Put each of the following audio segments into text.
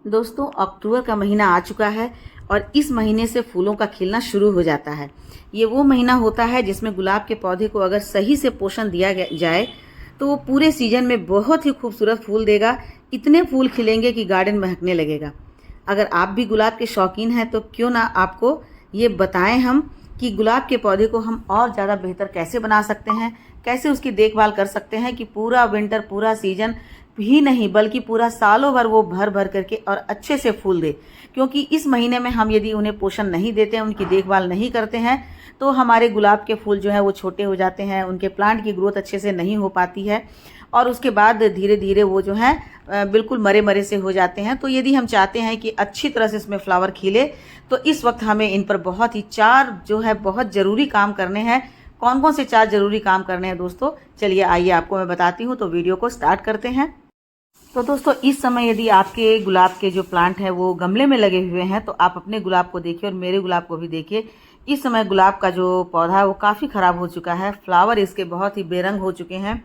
दोस्तों, अक्टूबर का महीना आ चुका है और इस महीने से फूलों का खिलना शुरू हो जाता है। ये वो महीना होता है जिसमें गुलाब के पौधे को अगर सही से पोषण दिया जाए तो वो पूरे सीजन में बहुत ही खूबसूरत फूल देगा। इतने फूल खिलेंगे कि गार्डन महकने लगेगा। अगर आप भी गुलाब के शौकीन हैं तो क्यों ना आपको ये बताएं हम कि गुलाब के पौधे को हम और ज़्यादा बेहतर कैसे बना सकते हैं, कैसे उसकी देखभाल कर सकते हैं कि पूरा विंटर, पूरा सीजन ही नहीं बल्कि पूरा सालों भर वो भर भर करके और अच्छे से फूल दे। क्योंकि इस महीने में हम यदि उन्हें पोषण नहीं देते हैं, उनकी देखभाल नहीं करते हैं, तो हमारे गुलाब के फूल जो है वो छोटे हो जाते हैं, उनके प्लांट की ग्रोथ अच्छे से नहीं हो पाती है और उसके बाद धीरे धीरे वो जो है बिल्कुल मरे मरे से हो जाते हैं। तो यदि हम चाहते हैं कि अच्छी तरह से इसमें फ्लावर खिले तो इस वक्त हमें इन पर बहुत ही 4 जो है बहुत ज़रूरी काम करने हैं। कौन कौन से 4 ज़रूरी काम करने हैं दोस्तों, चलिए आइए आपको मैं बताती हूँ। तो वीडियो को स्टार्ट करते हैं। तो दोस्तों, इस समय यदि आपके गुलाब के जो प्लांट हैं वो गमले में लगे हुए हैं तो आप अपने गुलाब को देखिए और मेरे गुलाब को भी देखिए। इस समय गुलाब का जो पौधा है वो काफ़ी ख़राब हो चुका है। फ्लावर इसके बहुत ही बेरंग हो चुके हैं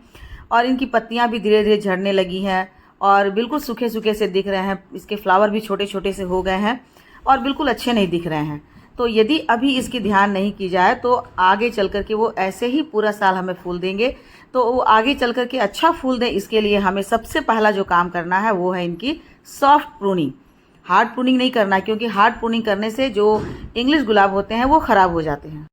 और इनकी पत्तियां भी धीरे धीरे झड़ने लगी हैं और बिल्कुल सूखे सूखे से दिख रहे हैं। इसके फ्लावर भी छोटे छोटे से हो गए हैं और बिल्कुल अच्छे नहीं दिख रहे हैं। तो यदि अभी इसकी ध्यान नहीं की जाए तो आगे चल कर के वो ऐसे ही पूरा साल हमें फूल देंगे। तो वो आगे चल कर के अच्छा फूल दें, इसके लिए हमें सबसे पहला जो काम करना है वो है इनकी सॉफ्ट प्रूनिंग। हार्ड प्रूनिंग नहीं करना, क्योंकि हार्ड प्रूनिंग करने से जो इंग्लिश गुलाब होते हैं वो ख़राब हो जाते हैं।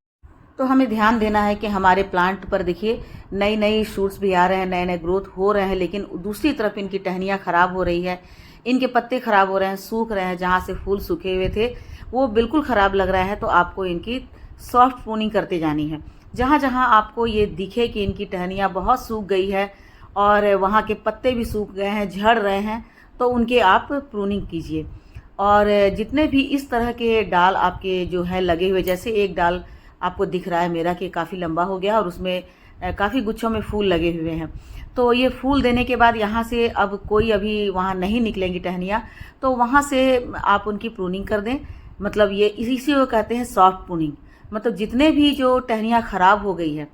तो हमें ध्यान देना है कि हमारे प्लांट पर देखिए नई नई शूट्स भी आ रहे हैं, नए नए ग्रोथ हो रहे हैं, लेकिन दूसरी तरफ इनकी टहनियाँ ख़राब हो रही है, इनके पत्ते ख़राब हो रहे हैं, सूख रहे हैं। जहाँ से फूल सूखे हुए थे वो बिल्कुल ख़राब लग रहा है। तो आपको इनकी सॉफ्ट प्रूनिंग करते जानी है। जहाँ जहाँ आपको ये दिखे कि इनकी टहनियाँ बहुत सूख गई है और वहाँ के पत्ते भी सूख गए हैं, झड़ रहे हैं, तो उनके आप प्रूनिंग कीजिए। और जितने भी इस तरह के डाल आपके जो है लगे हुए, जैसे एक डाल आपको दिख रहा है मेरा कि काफ़ी लंबा हो गया और उसमें काफ़ी गुच्छों में फूल लगे हुए हैं। तो ये फूल देने के बाद यहाँ से अब कोई अभी वहाँ नहीं निकलेंगी टहनियाँ, तो वहाँ से आप उनकी प्रूनिंग कर दें। मतलब ये इसी को कहते हैं सॉफ्ट प्रूनिंग। मतलब जितने भी जो टहनियाँ ख़राब हो गई है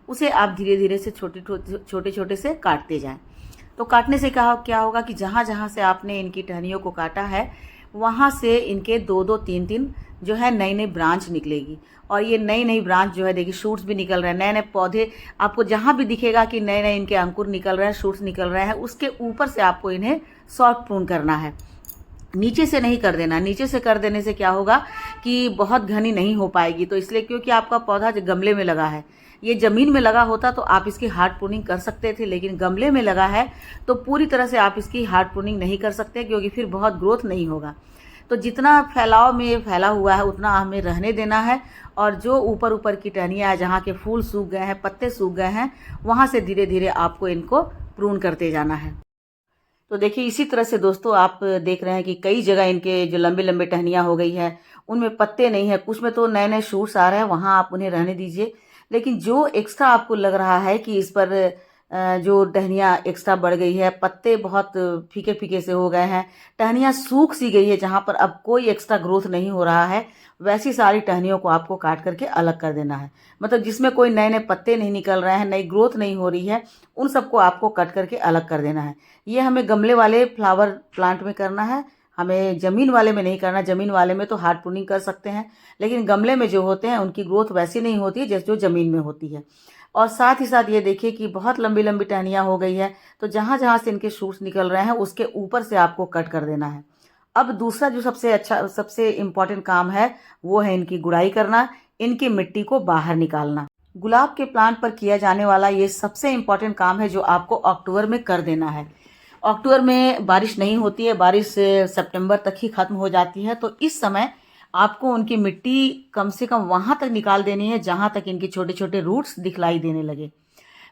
उसे आप धीरे धीरे से छोटे छोटे से काटते जाएं। तो काटने से क्या होगा कि जहाँ जहाँ से आपने इनकी टहनियों को काटा है वहाँ से इनके 2-2, 3-3 जो है नई नई ब्रांच निकलेगी। और ये नई नई ब्रांच जो है देखिए, शूट्स भी निकल रहे हैं, नए नए पौधे आपको जहाँ भी दिखेगा कि नए नए इनके अंकुर निकल रहे हैं, शूट्स निकल रहे हैं, उसके ऊपर से आपको इन्हें सॉफ्ट प्रून करना है। नीचे से नहीं कर देना। नीचे से कर देने से क्या होगा कि बहुत घनी नहीं हो पाएगी। तो इसलिए, क्योंकि आपका पौधा जो गमले में लगा है, ये ज़मीन में लगा होता तो आप इसकी हार्ड प्रूनिंग कर सकते थे, लेकिन गमले में लगा है तो पूरी तरह से आप इसकी हार्ड प्रूनिंग नहीं कर सकते, क्योंकि फिर बहुत ग्रोथ नहीं होगा। तो जितना फैलाव में फैला हुआ है उतना हमें रहने देना है और जो ऊपर ऊपर की टहनियाँ हैं, जहाँ के फूल सूख गए हैं, पत्ते सूख गए हैं, वहाँ से धीरे धीरे आपको इनको प्रून करते जाना है। तो देखिए, इसी तरह से दोस्तों आप देख रहे हैं कि कई जगह इनके जो लंबे लंबे टहनियाँ हो गई है उनमें पत्ते नहीं है, कुछ में तो नए नए शूट्स आ रहे हैं, वहाँ आप उन्हें रहने दीजिए। लेकिन जो एक्स्ट्रा आपको लग रहा है कि इस पर जो टहनियाँ एक्स्ट्रा बढ़ गई है, पत्ते बहुत फीके फीके से हो गए हैं, टहनियाँ सूख सी गई है, जहाँ पर अब कोई एक्स्ट्रा ग्रोथ नहीं हो रहा है, वैसी सारी टहनियों को आपको काट करके अलग कर देना है। मतलब जिसमें कोई नए नए पत्ते नहीं निकल रहे हैं, नई ग्रोथ नहीं हो रही है, उन सबको आपको कट करके अलग कर देना है। ये हमें गमले वाले फ्लावर प्लांट में करना है, हमें ज़मीन वाले में नहीं करना। ज़मीन वाले में तो हार्ड प्रूनिंग कर सकते हैं, लेकिन गमले में जो होते हैं उनकी ग्रोथ वैसी नहीं होती है जैसे जो ज़मीन में होती है। और साथ ही साथ ये देखिए कि बहुत लंबी लंबी टहनियाँ हो गई है, तो जहाँ जहाँ से इनके शूट्स निकल रहे हैं उसके ऊपर से आपको कट कर देना है। अब दूसरा जो सबसे इम्पॉर्टेंट काम है वो है इनकी गुड़ाई करना, इनकी मिट्टी को बाहर निकालना। गुलाब के प्लांट पर किया जाने वाला ये सबसे इम्पॉर्टेंट काम है जो आपको अक्टूबर में कर देना है। अक्टूबर में बारिश नहीं होती है, बारिश सितंबर तक ही ख़त्म हो जाती है। तो इस समय आपको उनकी मिट्टी कम से कम वहाँ तक निकाल देनी है जहाँ तक इनके छोटे छोटे रूट्स दिखलाई देने लगे।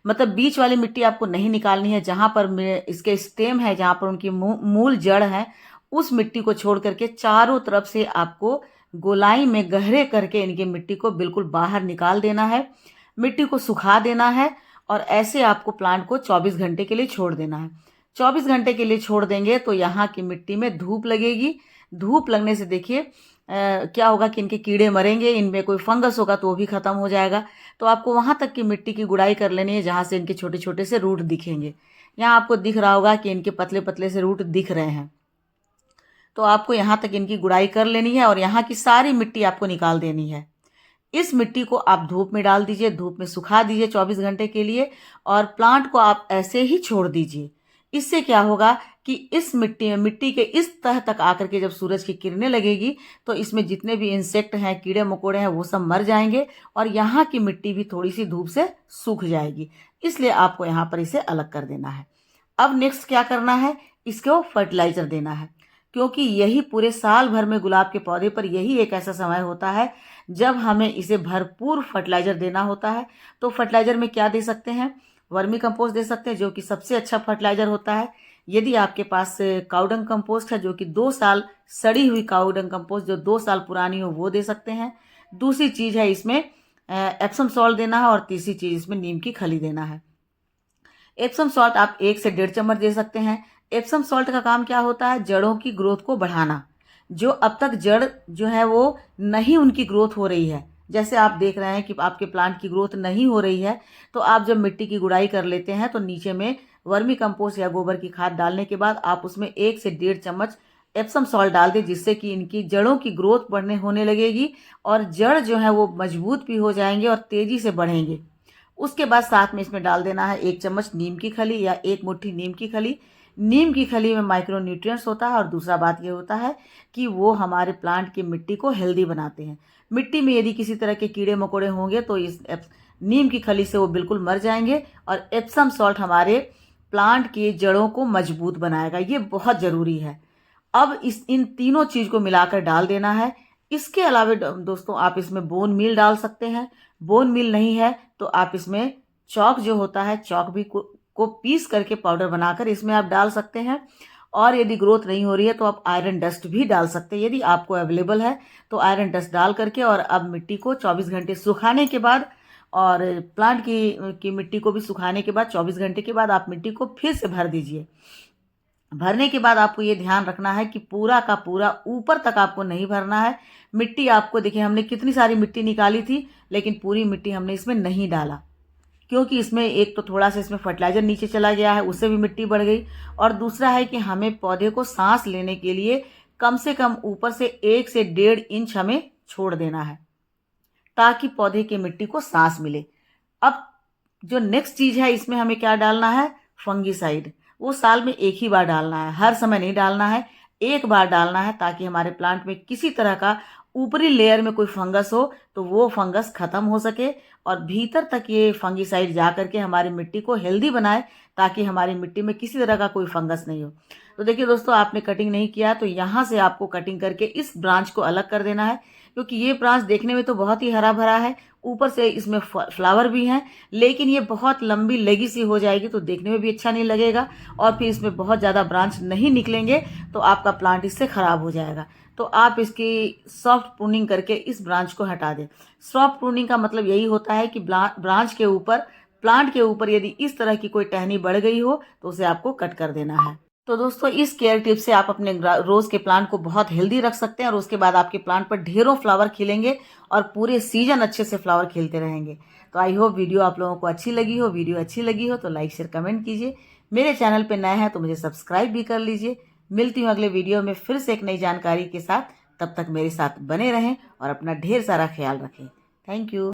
मतलब बीच वाली मिट्टी आपको नहीं निकालनी है, जहाँ पर इसके स्टेम है, जहाँ पर उनकी मूल जड़ है, उस मिट्टी को छोड़ करके चारों तरफ से आपको गोलाई में गहरे करके इनकी मिट्टी को बिल्कुल बाहर निकाल देना है, मिट्टी को सुखा देना है और ऐसे आपको प्लांट को 24 घंटे के लिए छोड़ देना है। 24 घंटे के लिए छोड़ देंगे तो यहाँ की मिट्टी में धूप लगेगी। धूप लगने से देखिए क्या होगा कि इनके कीड़े मरेंगे, इनमें कोई फंगस होगा तो वो भी ख़त्म हो जाएगा। तो आपको वहाँ तक की मिट्टी की गुड़ाई कर लेनी है जहाँ से इनके छोटे छोटे से रूट दिखेंगे। यहाँ आपको दिख रहा होगा कि इनके पतले पतले से रूट दिख रहे हैं। तो आपको यहाँ तक इनकी गुड़ाई कर लेनी है और यहाँ की सारी मिट्टी आपको निकाल देनी है। इस मिट्टी को आप धूप में डाल दीजिए, धूप में सुखा दीजिए 24 घंटे के लिए और प्लांट को आप ऐसे ही छोड़ दीजिए। इससे क्या होगा कि इस मिट्टी के इस तह तक आकर के जब सूरज की किरणें लगेगी तो इसमें जितने भी इंसेक्ट हैं, कीड़े मकोड़े हैं, वो सब मर जाएंगे और यहाँ की मिट्टी भी थोड़ी सी धूप से सूख जाएगी। इसलिए आपको यहाँ पर इसे अलग कर देना है। अब नेक्स्ट क्या करना है, इसको फर्टिलाइजर देना है, क्योंकि यही पूरे साल भर में गुलाब के पौधे पर यही एक ऐसा समय होता है जब हमें इसे भरपूर फर्टिलाइजर देना होता है। तो फर्टिलाइजर में क्या दे सकते हैं, वर्मी कंपोस्ट दे सकते हैं जो कि सबसे अच्छा फर्टिलाइजर होता है। यदि आपके पास काउडंग कंपोस्ट है जो कि 2 साल सड़ी हुई काउडंग कंपोस्ट जो 2 साल पुरानी हो वो दे सकते हैं। दूसरी चीज है इसमें एप्सम सॉल्ट देना है और तीसरी चीज इसमें नीम की खली देना है। एप्सम सॉल्ट आप 1 से 1.5 चम्मच दे सकते हैं। एप्सम सॉल्ट का काम क्या होता है, जड़ों की ग्रोथ को बढ़ाना। जो अब तक जड़ जो है वो नहीं उनकी ग्रोथ हो रही है, जैसे आप देख रहे हैं कि आपके प्लांट की ग्रोथ नहीं हो रही है, तो आप जब मिट्टी की गुड़ाई कर लेते हैं तो नीचे में वर्मी कंपोस्ट या गोबर की खाद डालने के बाद आप उसमें 1 से 1.5 चम्मच एप्सम सॉल्ट डाल दें, जिससे कि इनकी जड़ों की ग्रोथ होने लगेगी और जड़ जो है वो मजबूत भी हो जाएंगे और तेजी से बढ़ेंगे। उसके बाद साथ में इसमें डाल देना है 1 चम्मच नीम की खली या 1 मुट्ठी नीम की खली। नीम की खली में माइक्रो न्यूट्रिएंट्स होता है और दूसरा बात ये होता है कि वो हमारे प्लांट की मिट्टी को हेल्दी बनाते हैं। मिट्टी में यदि किसी तरह के कीड़े मकोड़े होंगे तो इस नीम की खली से वो बिल्कुल मर जाएंगे और एप्सम सॉल्ट हमारे प्लांट की जड़ों को मजबूत बनाएगा। ये बहुत ज़रूरी है। अब इन तीनों चीज़ को मिलाकर डाल देना है। इसके अलावा दोस्तों आप इसमें बोन मील डाल सकते हैं। बोन मील नहीं है तो आप इसमें चॉक जो होता है, चॉक भी को पीस करके पाउडर बनाकर इसमें आप डाल सकते हैं। और यदि ग्रोथ नहीं हो रही है तो आप आयरन डस्ट भी डाल सकते हैं, यदि आपको अवेलेबल है तो आयरन डस्ट डाल करके। और अब मिट्टी को 24 घंटे सुखाने के बाद और प्लांट की मिट्टी को भी सुखाने के बाद 24 घंटे के बाद आप मिट्टी को फिर से भर दीजिए। भरने के बाद आपको ये ध्यान रखना है कि पूरा का पूरा ऊपर तक आपको नहीं भरना है। मिट्टी आपको देखिए हमने कितनी सारी मिट्टी निकाली थी, लेकिन पूरी मिट्टी हमने इसमें नहीं डाला, क्योंकि इसमें एक तो थोड़ा सा इसमें फर्टिलाइजर नीचे चला गया है, उससे भी मिट्टी बढ़ गई। और दूसरा है कि हमें पौधे को सांस लेने के लिए कम से कम ऊपर से 1 से 1.5 इंच हमें छोड़ देना है, ताकि पौधे की मिट्टी को सांस मिले। अब जो नेक्स्ट चीज है इसमें हमें क्या डालना है, फंगीसाइड। वो साल में 1 ही बार डालना है, हर समय नहीं डालना है, 1 बार डालना है, ताकि हमारे प्लांट में किसी तरह का ऊपरी लेयर में कोई फंगस हो तो वो फंगस खत्म हो सके और भीतर तक ये फंगीसाइड जा करके हमारी मिट्टी को हेल्दी बनाए, ताकि हमारी मिट्टी में किसी तरह का कोई फंगस नहीं हो। तो देखिए दोस्तों, आपने कटिंग नहीं किया तो यहाँ से आपको कटिंग करके इस ब्रांच को अलग कर देना है, क्योंकि ये ब्रांच देखने में तो बहुत ही हरा भरा है, ऊपर से इसमें फ्लावर भी हैं, लेकिन ये बहुत लंबी लेगी सी हो जाएगी तो देखने में भी अच्छा नहीं लगेगा और फिर इसमें बहुत ज़्यादा ब्रांच नहीं निकलेंगे तो आपका प्लांट इससे ख़राब हो जाएगा। तो आप इसकी सॉफ्ट प्रूनिंग करके इस ब्रांच को हटा दें। सॉफ्ट प्रूनिंग का मतलब यही होता है कि ब्रांच के ऊपर, प्लांट के ऊपर यदि इस तरह की कोई टहनी बढ़ गई हो तो उसे आपको कट कर देना है। तो दोस्तों, इस केयर टिप से आप अपने रोज के प्लांट को बहुत हेल्दी रख सकते हैं और उसके बाद आपके प्लांट पर ढेरों फ्लावर खिलेंगे और पूरे सीजन अच्छे से फ्लावर खिलते रहेंगे। तो आई होप वीडियो आप लोगों को अच्छी लगी हो। वीडियो अच्छी लगी हो तो लाइक शेयर कमेंट कीजिए। मेरे चैनल पे नए हैं तो मुझे सब्सक्राइब भी कर लीजिए। मिलती हूँ अगले वीडियो में फिर से एक नई जानकारी के साथ। तब तक मेरे साथ बने रहें और अपना ढेर सारा ख्याल रखें। Thank you.